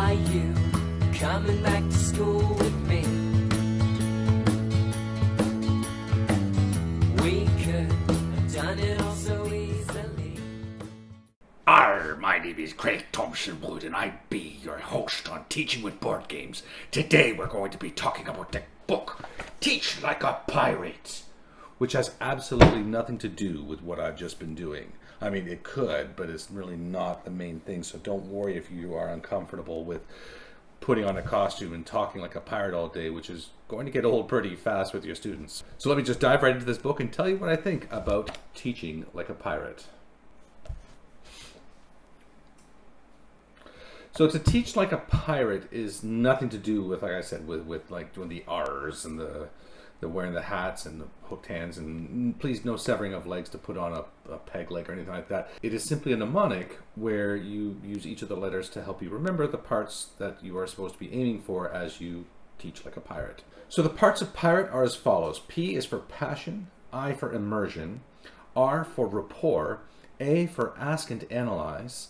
Are you coming back to school with me? We could have done it all so easily. My name is Craig Thompson Wood, and I be your host on Teaching with Board Games. Today we're going to be talking about the book, Teach Like a Pirate, which has absolutely nothing to do with what I've just been doing. I mean, it could, but it's really not the main thing, so don't worry if you are uncomfortable with putting on a costume and talking like a pirate all day, which is going to get old pretty fast with your students. So let me just dive right into this book and tell you what I think about teaching like a pirate. So to teach like a pirate is nothing to do with, like I said, with like doing the R's and the wearing the hats and the hooked hands, and please no severing of legs to put on a peg leg or anything like that. It is simply a mnemonic where you use each of the letters to help you remember the parts that you are supposed to be aiming for as you teach like a pirate. So the parts of pirate are as follows. P is for passion, I for immersion, R for rapport, A for ask and analyze,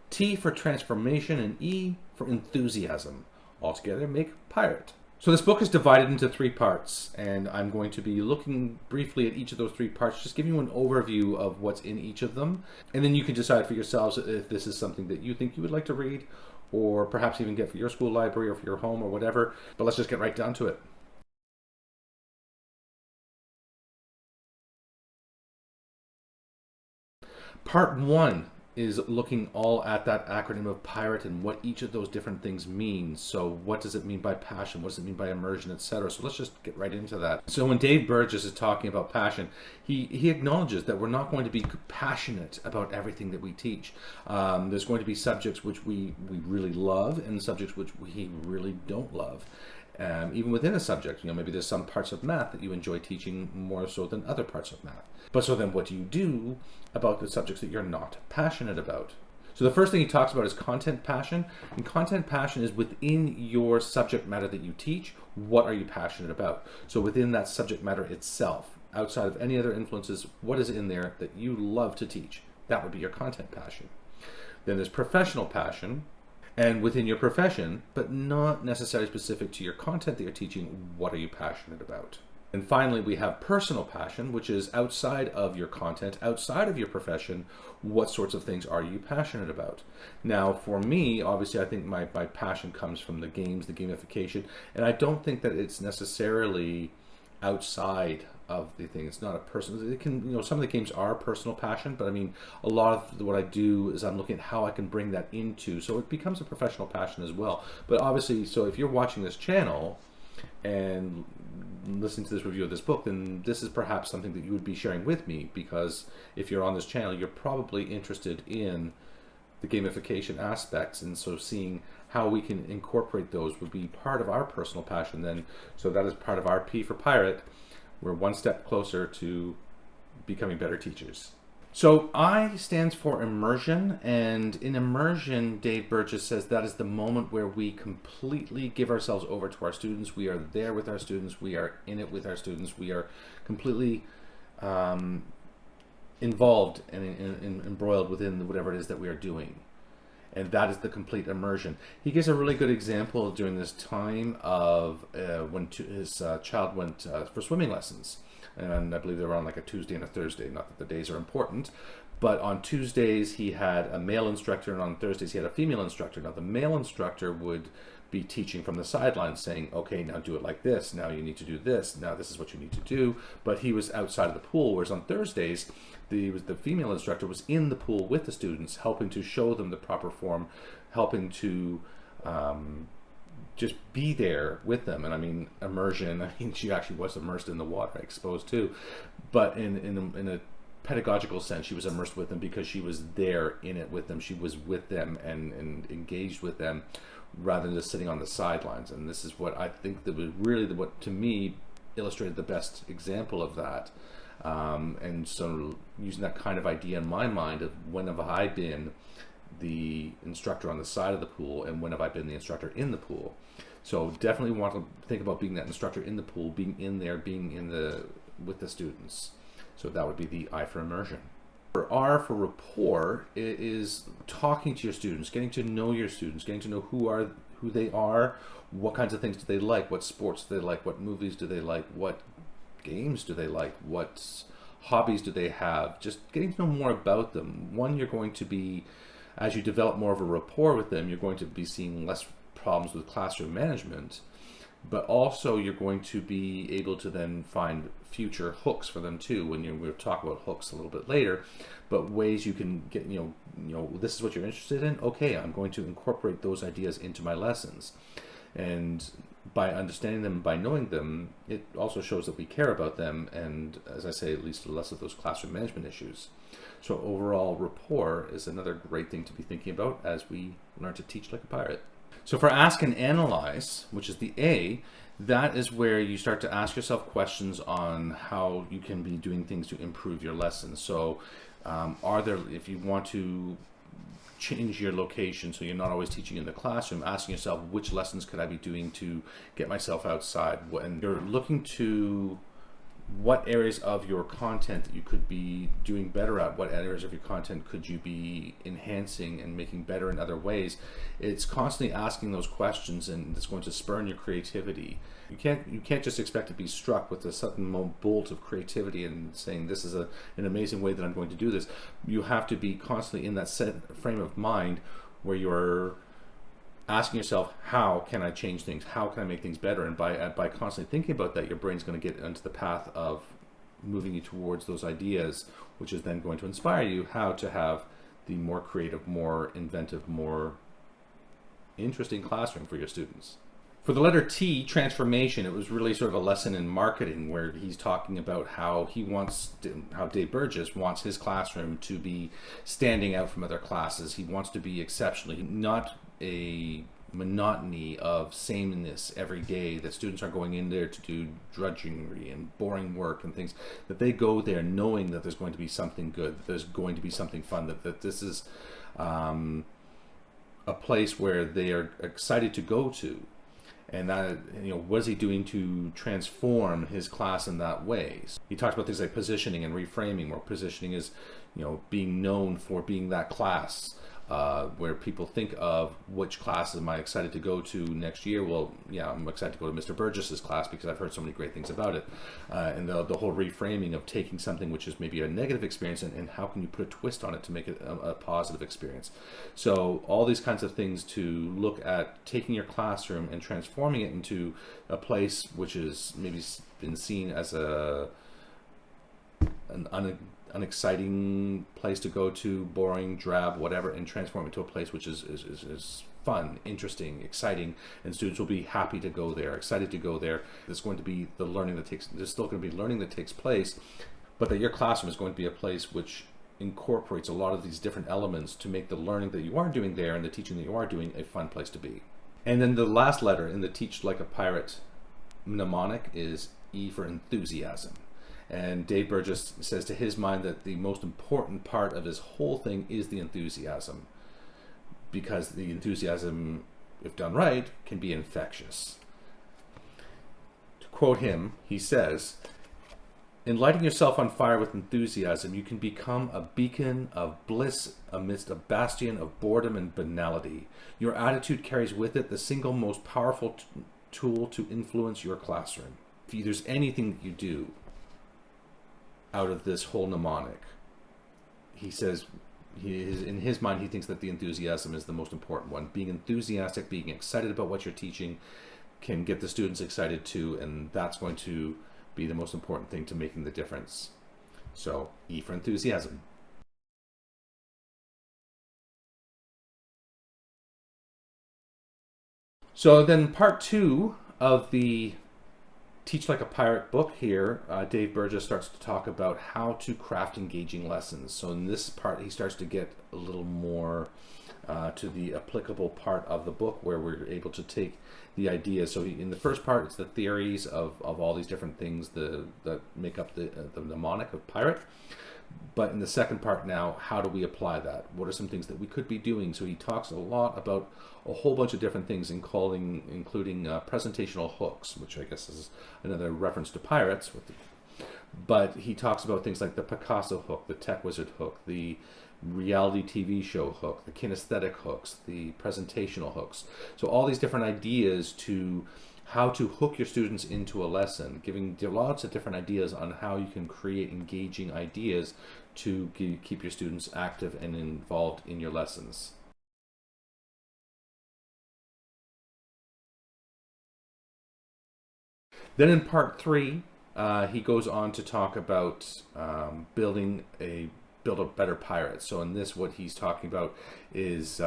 T for transformation, and E for enthusiasm. Altogether make pirate. So this book is divided into 3 parts, and I'm going to be looking briefly at each of those 3 parts, just giving you an overview of what's in each of them. And then you can decide for yourselves if this is something that you think you would like to read, or perhaps even get for your school library or for your home or whatever. But let's just get right down to it. Part 1 is looking all at that acronym of pirate and what each of those different things means. So what does it mean by passion? What does it mean by immersion, etc.? So let's just get right into that. So when Dave Burgess is talking about passion, he acknowledges that we're not going to be passionate about everything that we teach. There's going to be subjects which we really love and subjects which we really don't love. Even within a subject, maybe there's some parts of math that you enjoy teaching more so than other parts of math. But so then what do you do about the subjects that you're not passionate about? So the first thing he talks about is content passion. And content passion is within your subject matter that you teach. What are you passionate about? So within that subject matter itself, outside of any other influences, what is in there that you love to teach? That would be your content passion. Then there's professional passion. And within your profession, but not necessarily specific to your content that you're teaching, what are you passionate about? And finally, we have personal passion, which is outside of your content, outside of your profession, what sorts of things are you passionate about? Now, for me, obviously, I think my passion comes from the games, the gamification, and I don't think that it's necessarily outside of the thing. It's not a personal, it can, some of the games are personal passion, but I mean, a lot of what I do is I'm looking at how I can bring that into, so it becomes a professional passion as well. But obviously, so if you're watching this channel and listening to this review of this book, then this is perhaps something that you would be sharing with me, because if you're on this channel, you're probably interested in the gamification aspects, and so seeing how we can incorporate those would be part of our personal passion then. So that is part of our P for pirate. We're one step closer to becoming better teachers. So I stands for immersion, and in immersion, Dave Burgess says that is the moment where we completely give ourselves over to our students. We are there with our students. We are in it with our students. We are completely involved and embroiled within whatever it is that we are doing. And that is the complete immersion. He gives a really good example during this time of when his child went for swimming lessons. And I believe they were on like a Tuesday and a Thursday. Not that the days are important, but on Tuesdays he had a male instructor, and on Thursdays he had a female instructor. Now the male instructor would be teaching from the sidelines, saying, okay, now do it like this, now you need to do this, now this is what you need to do. But he was outside of the pool, whereas on Thursdays the female instructor was in the pool with the students, helping to show them the proper form, helping to just be there with them. And I mean, immersion, I mean, she actually was immersed in the water, exposed too, but in a pedagogical sense, she was immersed with them because she was there in it with them. She was with them and engaged with them rather than just sitting on the sidelines. And this is what I think that was really what to me illustrated the best example of that. And so using that kind of idea in my mind of when have I been the instructor on the side of the pool and when have I been the instructor in the pool. So definitely want to think about being that instructor in the pool, being in there, being in with the students. So that would be the I for immersion. For R for rapport, it is talking to your students, getting to know your students, getting to know who they are, what kinds of things do they like, what sports do they like, what movies do they like, what games do they like, what hobbies do they have, just getting to know more about them. One, you're going to be, as you develop more of a rapport with them, you're going to be seeing less problems with classroom management, but also you're going to be able to then find future hooks for them too. We'll talk about hooks a little bit later, but ways you can get, this is what you're interested in. Okay, I'm going to incorporate those ideas into my lessons. And by understanding them, by knowing them, it also shows that we care about them, and as I say, at least less of those classroom management issues. So overall, rapport is another great thing to be thinking about as we learn to teach like a pirate. So for ask and analyze, which is the A, that is where you start to ask yourself questions on how you can be doing things to improve your lessons. So if you want to change your location so you're not always teaching in the classroom, asking yourself, which lessons could I be doing to get myself outside? And you're looking to what areas of your content that you could be doing better at, what areas of your content could you be enhancing and making better in other ways. It's constantly asking those questions, and it's going to spur your creativity. You can't just expect to be struck with a sudden bolt of creativity and saying this is an amazing way that I'm going to do this. You have to be constantly in that set frame of mind where you're asking yourself, how can I change things? How can I make things better? And by constantly thinking about that, your brain's going to get into the path of moving you towards those ideas, which is then going to inspire you how to have the more creative, more inventive, more interesting classroom for your students. For the letter T, transformation, it was really sort of a lesson in marketing where he's talking about how Dave Burgess wants his classroom to be standing out from other classes. He wants to be exceptional, not a monotony of sameness every day, that students are going in there to do drudgery and boring work and things, that they go there knowing that there's going to be something good, that there's going to be something fun, that this is a place where they are excited to go to. And that, what is he doing to transform his class in that way? So he talks about things like positioning and reframing, where positioning is, being known for being that class, where people think of which classes am I excited to go to next year. Well, yeah, I'm excited to go to Mr. Burgess's class because I've heard so many great things about it. And the whole reframing of taking something which is maybe a negative experience and how can you put a twist on it to make it a positive experience. So all these kinds of things to look at taking your classroom and transforming it into a place which is maybe been seen as an unexciting place to go to, boring, drab, whatever, and transform it to a place which is fun, interesting, exciting, and students will be happy to go there, excited to go there. There's going to be there's still going to be learning that takes place, but that your classroom is going to be a place which incorporates a lot of these different elements to make the learning that you are doing there and the teaching that you are doing a fun place to be. And then the last letter in the Teach Like a Pirate mnemonic is E for enthusiasm. And Dave Burgess says to his mind that the most important part of his whole thing is the enthusiasm, because the enthusiasm, if done right, can be infectious. To quote him, he says, "In lighting yourself on fire with enthusiasm, you can become a beacon of bliss amidst a bastion of boredom and banality. Your attitude carries with it the single most powerful tool to influence your classroom." If there's anything that you do out of this whole mnemonic, he says, in his mind, he thinks that the enthusiasm is the most important one. Being enthusiastic, being excited about what you're teaching can get the students excited too, and that's going to be the most important thing to making the difference. So, E for enthusiasm. So then part 2 of the Teach Like a Pirate book here, Dave Burgess starts to talk about how to craft engaging lessons. So in this part, he starts to get a little more to the applicable part of the book where we're able to take the ideas. So in the first part, it's the theories of all these different things that make up the mnemonic of pirate. But in the second part now, how do we apply that? What are some things that we could be doing? So he talks a lot about a whole bunch of different things, including presentational hooks, which I guess is another reference to pirates, But he talks about things like the Picasso hook, the Tech Wizard hook, the reality TV show hook, the kinesthetic hooks, the presentational hooks. So all these different ideas to how to hook your students into a lesson, giving lots of different ideas on how you can create engaging ideas to keep your students active and involved in your lessons. Then in part 3, he goes on to talk about build a better pirate. So in this, what he's talking about is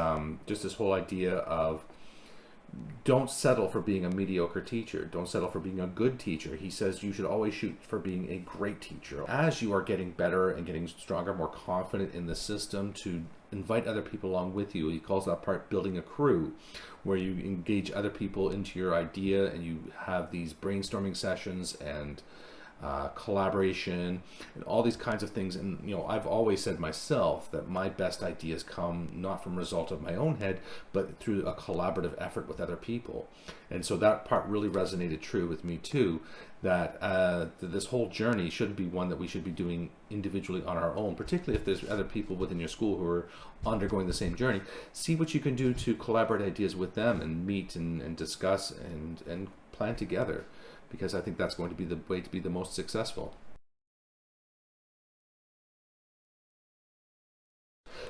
just this whole idea of don't settle for being a mediocre teacher. Don't settle for being a good teacher. He says you should always shoot for being a great teacher. As you are getting better and getting stronger, more confident in the system, to invite other people along with you. He calls that part building a crew, where you engage other people into your idea and you have these brainstorming sessions and collaboration and all these kinds of things. And I've always said myself that my best ideas come not from a result of my own head, but through a collaborative effort with other people. And so that part really resonated true with me too, that this whole journey shouldn't be one that we should be doing individually on our own, particularly if there's other people within your school who are undergoing the same journey. See what you can do to collaborate ideas with them and meet and discuss and plan together, because I think that's going to be the way to be the most successful.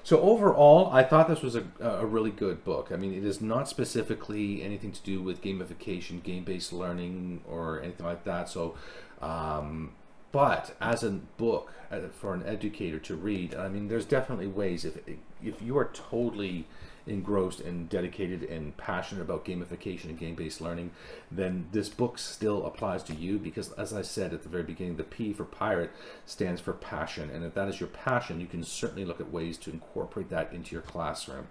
So overall, I thought this was a really good book. I mean, it is not specifically anything to do with gamification, game-based learning, or anything like that. So, but as a book for an educator to read, I mean, there's definitely ways. If you are totally engrossed and dedicated and passionate about gamification and game-based learning, then this book still applies to you, because as I said at the very beginning, the P for pirate stands for passion, and if that is your passion, you can certainly look at ways to incorporate that into your classroom.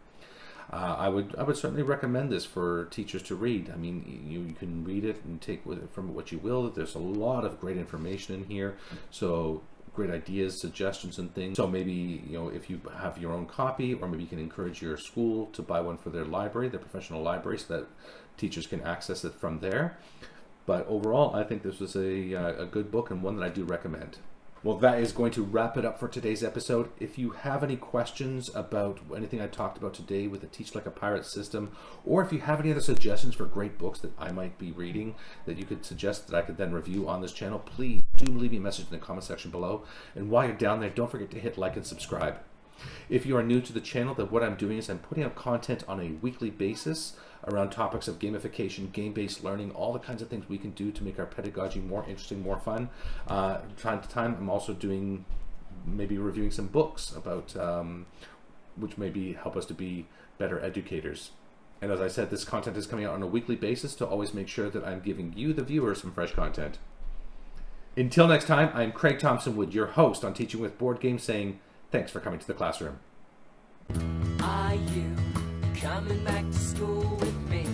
I would certainly recommend this for teachers to read. I mean, you can read it and take from it what you will. There's a lot of great information in here, so great ideas, suggestions, and things. So maybe, if you have your own copy, or maybe you can encourage your school to buy one for their library, their professional library, so that teachers can access it from there. But overall, I think this was a good book, and one that I do recommend. Well, that is going to wrap it up for today's episode. If you have any questions about anything I talked about today with the Teach Like a Pirate system, or if you have any other suggestions for great books that I might be reading that you could suggest that I could then review on this channel, please do leave me a message in the comment section below. And while you're down there, don't forget to hit like and subscribe. If you are new to the channel, then what I'm doing is I'm putting out content on a weekly basis around topics of gamification, game-based learning, all the kinds of things we can do to make our pedagogy more interesting, more fun. Time to time, I'm also maybe reviewing some books about which maybe help us to be better educators. And as I said, this content is coming out on a weekly basis to always make sure that I'm giving you, the viewer, some fresh content. Until next time, I'm Craig Thompson Wood, your host on Teaching with Board Games, saying thanks for coming to the classroom. Are you coming back to school with me?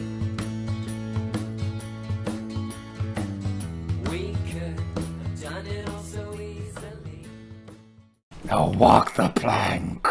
We could have done it all so easily. Now walk the plank.